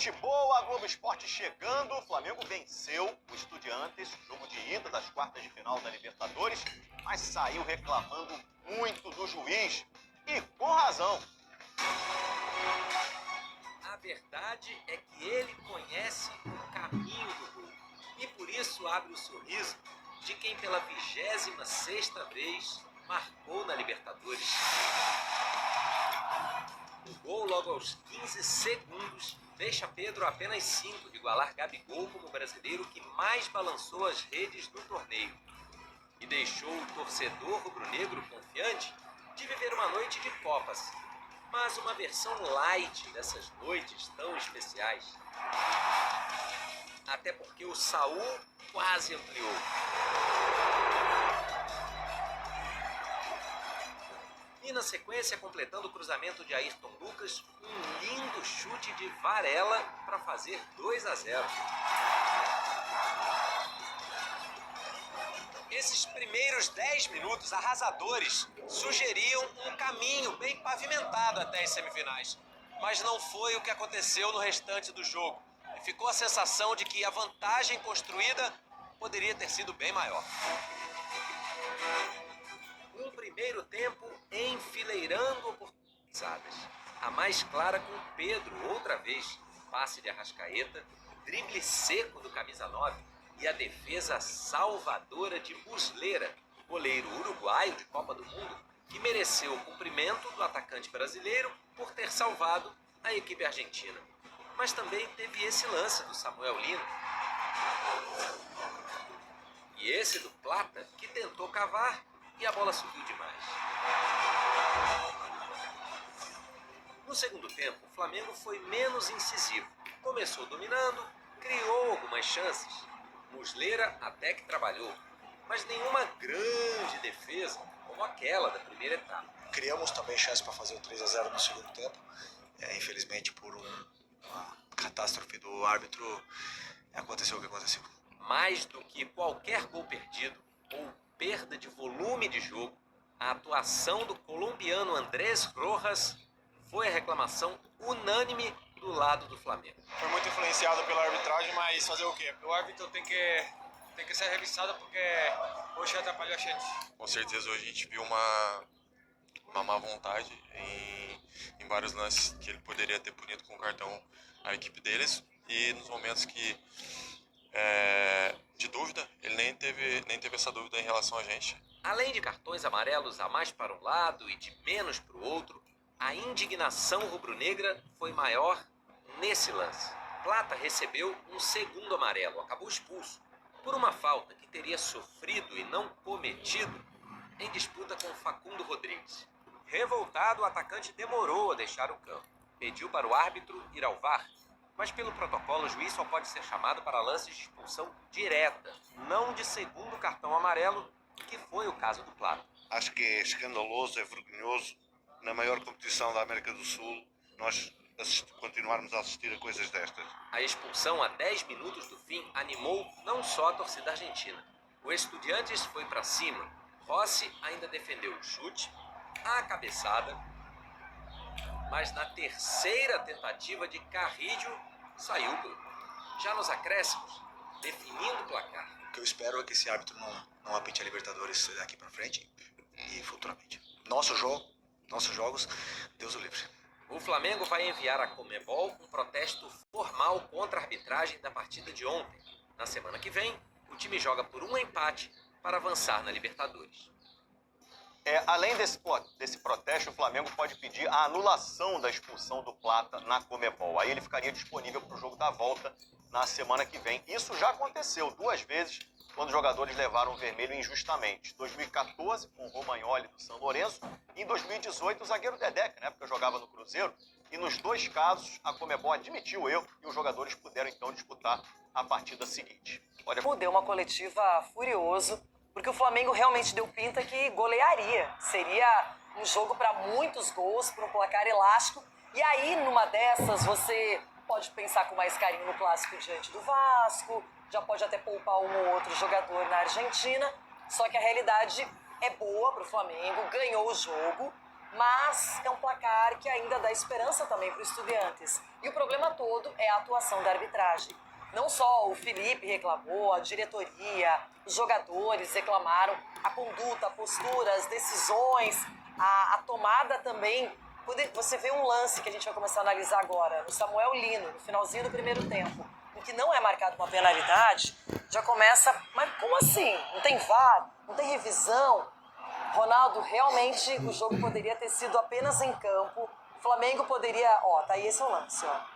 noite boa, Globo Esporte chegando. O Flamengo venceu o Estudiantes, jogo de ida das quartas de final da Libertadores, mas saiu reclamando muito do juiz e com razão. A verdade é que ele conhece o caminho do gol e por isso abre o sorriso de quem pela 26ª vez marcou na Libertadores. O gol logo aos 15 segundos deixa Pedro a apenas 5 de igualar Gabigol como o brasileiro que mais balançou as redes no torneio. E deixou o torcedor rubro-negro confiante de viver uma noite de Copas, mas uma versão light dessas noites tão especiais. Até porque o Saul quase ampliou. E na sequência, completando o cruzamento de Ayrton Lucas, um lindo chute de Varela para fazer 2-0. Esses primeiros 10 minutos arrasadores sugeriam um caminho bem pavimentado até as semifinais. Mas não foi o que aconteceu no restante do jogo. E ficou a sensação de que a vantagem construída poderia ter sido bem maior. Um primeiro tempo enfileirando oportunidades. A mais clara com Pedro, outra vez, passe de Arrascaeta, drible seco do camisa 9 e a defesa salvadora de Muslera, goleiro uruguaio de Copa do Mundo, que mereceu o cumprimento do atacante brasileiro por ter salvado a equipe argentina. Mas também teve esse lance do Samuel Lino. E esse do Plata, que tentou cavar e a bola subiu demais. No segundo tempo, o Flamengo foi menos incisivo. Começou dominando, criou algumas chances. Muslera até que trabalhou, mas nenhuma grande defesa como aquela da primeira etapa. Criamos também chance para fazer o 3-0 no segundo tempo. Infelizmente, por uma catástrofe do árbitro, aconteceu o que aconteceu. Mais do que qualquer gol perdido ou perda de volume de jogo, a atuação do colombiano Andrés Rojas foi a reclamação unânime do lado do Flamengo. Foi muito influenciado pela arbitragem, mas fazer o quê? O árbitro tem que ser revisado porque hoje atrapalhou a gente. Com certeza hoje a gente viu uma má vontade em vários lances que ele poderia ter punido com o cartão a equipe deles e nos momentos que de dúvida, ele nem teve essa dúvida em relação a gente. Além de cartões amarelos a mais para um lado e de menos para o outro, a indignação rubro-negra foi maior nesse lance. Plata recebeu um segundo amarelo, acabou expulso, por uma falta que teria sofrido e não cometido em disputa com Facundo Rodrigues. Revoltado, o atacante demorou a deixar o campo. Pediu para o árbitro ir ao VAR, mas pelo protocolo o juiz só pode ser chamado para lances de expulsão direta, não de segundo cartão amarelo, que foi o caso do Plata. Acho que é escandaloso, é vergonhoso, na maior competição da América do Sul, nós continuarmos a assistir a coisas destas. A expulsão a 10 minutos do fim animou não só a torcida argentina. O Estudiantes foi para cima, Rossi ainda defendeu o chute, a cabeçada, mas na terceira tentativa de Carrillo saiu o gol. Já nos acréscimos, definindo o placar. O que eu espero é que esse árbitro não apite a Libertadores daqui para frente e futuramente. Nossos jogos, Deus o livre. O Flamengo vai enviar à Conmebol um protesto formal contra a arbitragem da partida de ontem. Na semana que vem, o time joga por um empate para avançar na Libertadores. Além desse protesto, o Flamengo pode pedir a anulação da expulsão do Plata na Conmebol. Aí ele ficaria disponível para o jogo da volta na semana que vem. Isso já aconteceu 2 vezes quando os jogadores levaram o vermelho injustamente. 2014, com o Romagnoli do São Lourenço, e em 2018, o zagueiro Dedé, que na época jogava no Cruzeiro. E nos 2 casos, a Conmebol admitiu o erro e os jogadores puderam então disputar a partida seguinte. Deu uma coletiva furioso, porque o Flamengo realmente deu pinta que golearia. Seria um jogo para muitos gols, para um placar elástico. E aí, numa dessas, você pode pensar com mais carinho no clássico diante do Vasco, já pode até poupar um ou outro jogador na Argentina. Só que a realidade é boa para o Flamengo, ganhou o jogo, mas é um placar que ainda dá esperança também para os Estudiantes. E o problema todo é a atuação da arbitragem. Não só o Felipe reclamou, a diretoria, os jogadores reclamaram, a conduta, a postura, as decisões, a tomada também. Quando você vê um lance que a gente vai começar a analisar agora, no Samuel Lino, no finalzinho do primeiro tempo, em que não é marcado uma penalidade, já começa, mas como assim? Não tem VAR? Não tem revisão? Ronaldo, realmente o jogo poderia ter sido apenas em campo. O Flamengo poderia... Ó, tá aí esse é o lance, ó.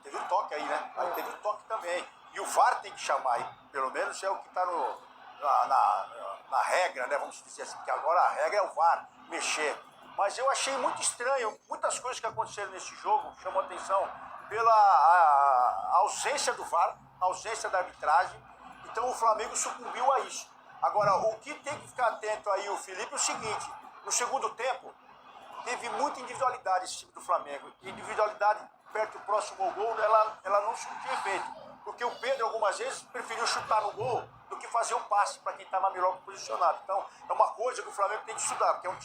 Teve um toque aí, né? Aí teve um toque também. E o VAR tem que chamar, e pelo menos é o que está na regra, né? Vamos dizer assim, que agora a regra é o VAR mexer. Mas eu achei muito estranho, muitas coisas que aconteceram nesse jogo chamou atenção pela a ausência do VAR, a ausência da arbitragem. Então o Flamengo sucumbiu a isso. Agora, o que tem que ficar atento aí o Felipe é o seguinte, no segundo tempo, teve muita individualidade esse time do Flamengo. Individualidade perto do próximo gol, ela não surtiu efeito. Porque o Pedro, algumas vezes, preferiu chutar no gol do que fazer um passe para quem estava melhor posicionado. Então, é uma coisa que o Flamengo tem que estudar, porque é um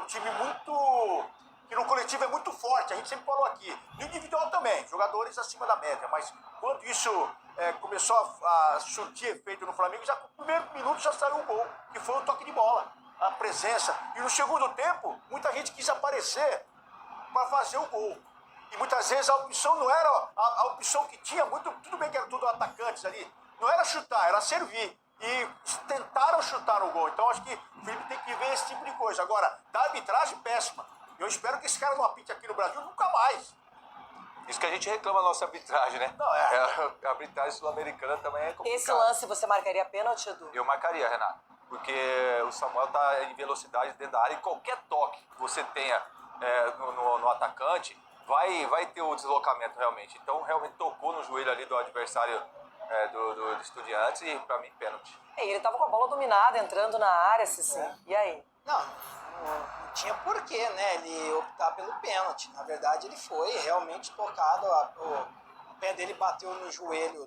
time muito... que no coletivo é muito forte, a gente sempre falou aqui. No individual também, jogadores acima da média. Mas quando isso começou a surtir efeito no Flamengo, já no primeiro minuto já saiu um gol, que foi o toque de bola, a presença. E no segundo tempo, muita gente quis aparecer para fazer o gol. E muitas vezes a opção não era a opção que tinha, tudo bem que era tudo atacantes ali, não era chutar, era servir. E tentaram chutar no gol. Então acho que o Felipe tem que ver esse tipo de coisa. Agora, da arbitragem péssima. Eu espero que esse cara não apite aqui no Brasil nunca mais. Isso que a gente reclama da nossa arbitragem, né? Não, A arbitragem sul-americana também é complicada. Esse lance você marcaria pênalti, Edu? Eu marcaria, Renato. Porque o Samuel tá em velocidade dentro da área e qualquer toque que você tenha no atacante vai ter o deslocamento realmente. Então realmente tocou no joelho ali do adversário do Estudiantes e pra mim pênalti. Ele tava com a bola dominada, entrando na área, Cici. E aí? Não tinha porquê, né, ele optar pelo pênalti. Na verdade, ele foi realmente tocado, o pé dele bateu no joelho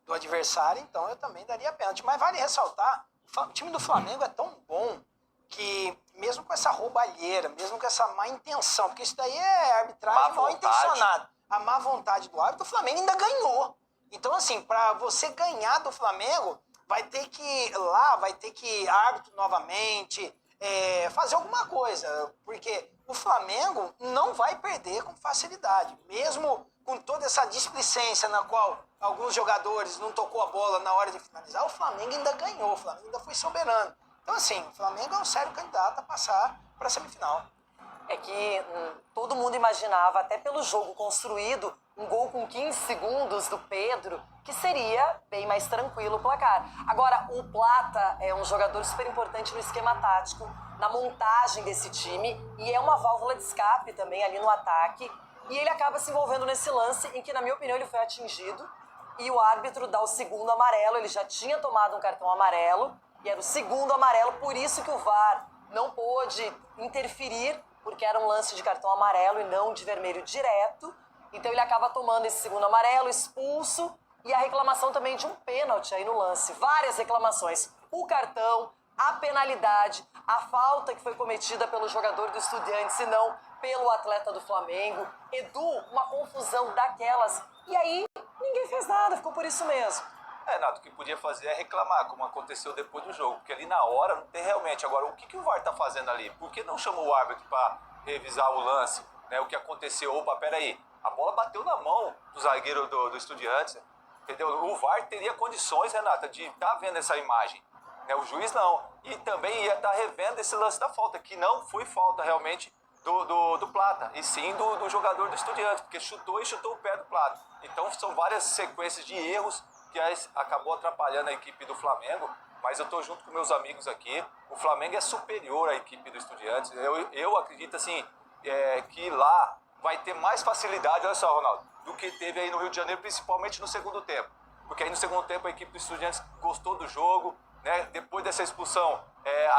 do adversário, então eu também daria pênalti. Mas vale ressaltar, o time do Flamengo é tão bom que, mesmo com essa roubalheira, mesmo com essa má intenção, porque isso daí é arbitragem mal intencionada, a má vontade do árbitro, o Flamengo ainda ganhou. Então, assim, para você ganhar do Flamengo, vai ter que árbitro novamente, fazer alguma coisa, porque o Flamengo não vai perder com facilidade, mesmo com toda essa displicência na qual alguns jogadores não tocou a bola na hora de finalizar, o Flamengo ainda ganhou, o Flamengo ainda foi soberano. Então, assim, o Flamengo é um sério candidato a passar para a semifinal. É que todo mundo imaginava, até pelo jogo construído, um gol com 15 segundos do Pedro, que seria bem mais tranquilo o placar. Agora, o Plata é um jogador super importante no esquema tático, na montagem desse time, e é uma válvula de escape também ali no ataque. E ele acaba se envolvendo nesse lance em que, na minha opinião, ele foi atingido, e o árbitro dá o segundo amarelo. Ele já tinha tomado um cartão amarelo, e era o segundo amarelo, por isso que o VAR não pôde interferir, porque era um lance de cartão amarelo e não de vermelho direto. Então ele acaba tomando esse segundo amarelo, expulso, e a reclamação também de um pênalti aí no lance. Várias reclamações. O cartão, a penalidade, a falta que foi cometida pelo jogador do Estudiantes, e não pelo atleta do Flamengo. Edu, uma confusão daquelas. E aí ninguém fez nada, ficou por isso mesmo. Renato, o que podia fazer é reclamar, como aconteceu depois do jogo, porque ali na hora não tem realmente. Agora, o que o VAR tá fazendo ali? Por que não chamou o árbitro para revisar o lance, né? O que aconteceu? Opa, peraí, a bola bateu na mão do zagueiro do Estudiantes, entendeu? O VAR teria condições, Renata, de estar vendo essa imagem, né? O juiz não. E também ia estar revendo esse lance da falta, que não foi falta realmente do Plata, e sim do jogador do Estudiantes, porque chutou o pé do Plata. Então são várias sequências de erros que acabou atrapalhando a equipe do Flamengo, mas eu estou junto com meus amigos aqui. O Flamengo é superior à equipe do Estudiantes. Eu acredito assim, que lá vai ter mais facilidade, olha só, Ronaldo, do que teve aí no Rio de Janeiro, principalmente no segundo tempo. Porque aí no segundo tempo a equipe do Estudiantes gostou do jogo, né? Depois dessa expulsão,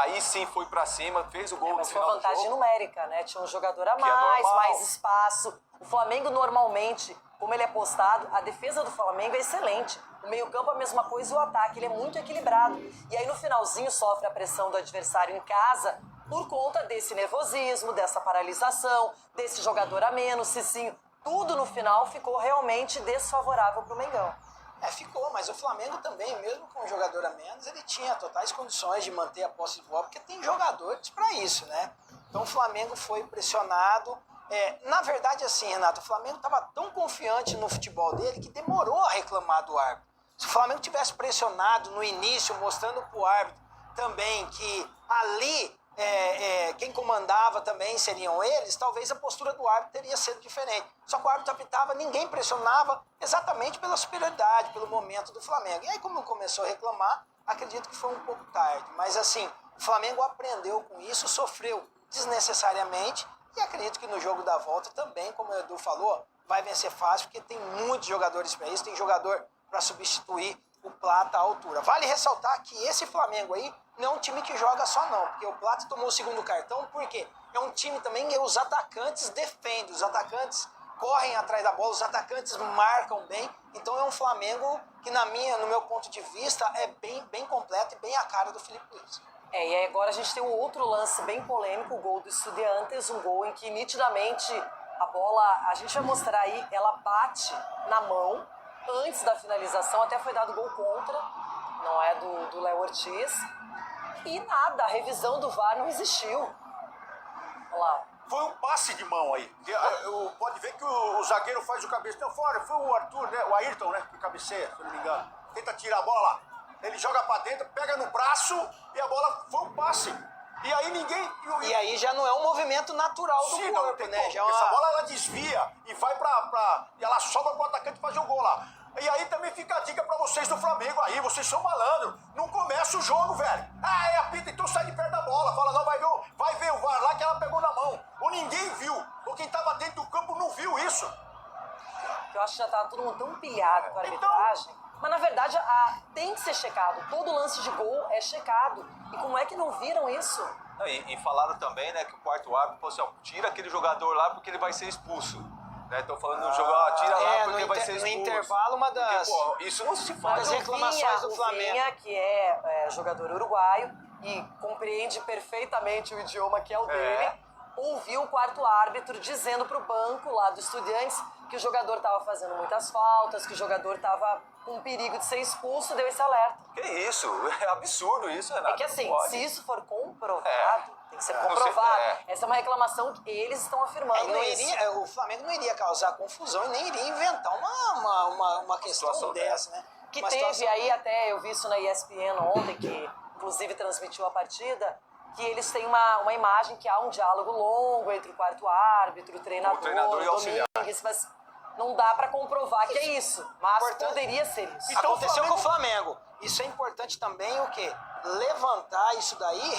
aí sim foi pra cima, fez o gol no mas final foi do jogo. vantagem numérica, né? Tinha um jogador a Que é mais, normal. mais espaço. O Flamengo normalmente, como ele é postado, a defesa do Flamengo é excelente. O meio-campo é a mesma coisa e o ataque, ele é muito equilibrado. E aí no finalzinho sofre a pressão do adversário em casa, por conta desse nervosismo, dessa paralisação, desse jogador a menos, Cicinho. Tudo no final ficou realmente desfavorável para o Mengão. Ficou, mas o Flamengo também, mesmo com um jogador a menos, ele tinha totais condições de manter a posse de bola, porque tem jogadores para isso, né? Então o Flamengo foi pressionado. Na verdade, assim, Renato, o Flamengo estava tão confiante no futebol dele que demorou a reclamar do árbitro. Se o Flamengo tivesse pressionado no início, mostrando para o árbitro também que ali quem comandava também seriam eles, talvez a postura do árbitro teria sido diferente. Só que o árbitro apitava, ninguém pressionava exatamente pela superioridade, pelo momento do Flamengo. E aí, como começou a reclamar, acredito que foi um pouco tarde. Mas assim, o Flamengo aprendeu com isso, sofreu desnecessariamente e acredito que no jogo da volta também, como o Edu falou, vai vencer fácil, porque tem muitos jogadores para isso, tem jogador para substituir o Plata à altura. Vale ressaltar que esse Flamengo aí não é um time que joga só não, porque o Plata tomou o segundo cartão, porque é um time também que os atacantes defendem, os atacantes correm atrás da bola, os atacantes marcam bem, então é um Flamengo que no meu ponto de vista é bem completo e bem a cara do Felipe Luiz. E aí agora a gente tem um outro lance bem polêmico, o gol do Estudiantes, um gol em que nitidamente a bola, a gente vai mostrar aí, ela bate na mão antes da finalização, até foi dado gol contra, não é do Léo Ortiz. E nada, a revisão do VAR não existiu. Olha lá. Foi um passe de mão aí. Pode ver que o zagueiro faz o cabeceio fora. Foi o Arthur, né? O Ayrton, né? Que cabeceia, se eu não me engano. Tenta tirar a bola lá. Ele joga pra dentro, pega no braço e a bola foi um passe. E aí ninguém... E aí já não é um movimento natural do Sim, corpo, não tem né? como, Já porque essa bola ela desvia e vai e ela sobra pro atacante fazer o gol lá. E aí também fica a dica pra vocês do Flamengo aí, vocês são malandros. Não começa o jogo, velho. É apita, então sai de perto da bola. Fala, não, vai ver o VAR lá que ela pegou na mão. Ou ninguém viu, ou quem tava dentro do campo não viu isso. Eu acho que já tava todo mundo tão pilhado com a arbitragem. Mas na verdade tem que ser checado. Todo lance de gol é checado. E como é que não viram isso? E falaram também, né, que o quarto árbitro falou assim, ó, tira aquele jogador lá porque ele vai ser expulso. Estão falando no jogo, tira lá porque vai ser expulso. No intervalo, uma das... Porque, isso não se faz. das reclamações do Flamengo. O Vinha, que é jogador uruguaio e compreende perfeitamente o idioma que é o dele, ouviu o quarto árbitro dizendo pro banco lá do Estudiantes que o jogador estava fazendo muitas faltas, que o jogador estava com perigo de ser expulso, deu esse alerta. Que isso? É absurdo isso, Renato. É que assim, Pode. se isso for comprovado, tem que ser comprovado. Essa é uma reclamação que eles estão afirmando. O Flamengo não iria causar confusão e nem iria inventar uma questão dessa, né? Que teve aí até, eu vi isso na ESPN ontem, que inclusive transmitiu a partida, que eles têm uma imagem que há um diálogo longo entre o quarto árbitro, o treinador e o auxiliar. Domingues, mas não dá pra comprovar que é isso, mas poderia ser isso. Então, aconteceu com o Flamengo. Isso é importante também o quê? Levantar isso daí,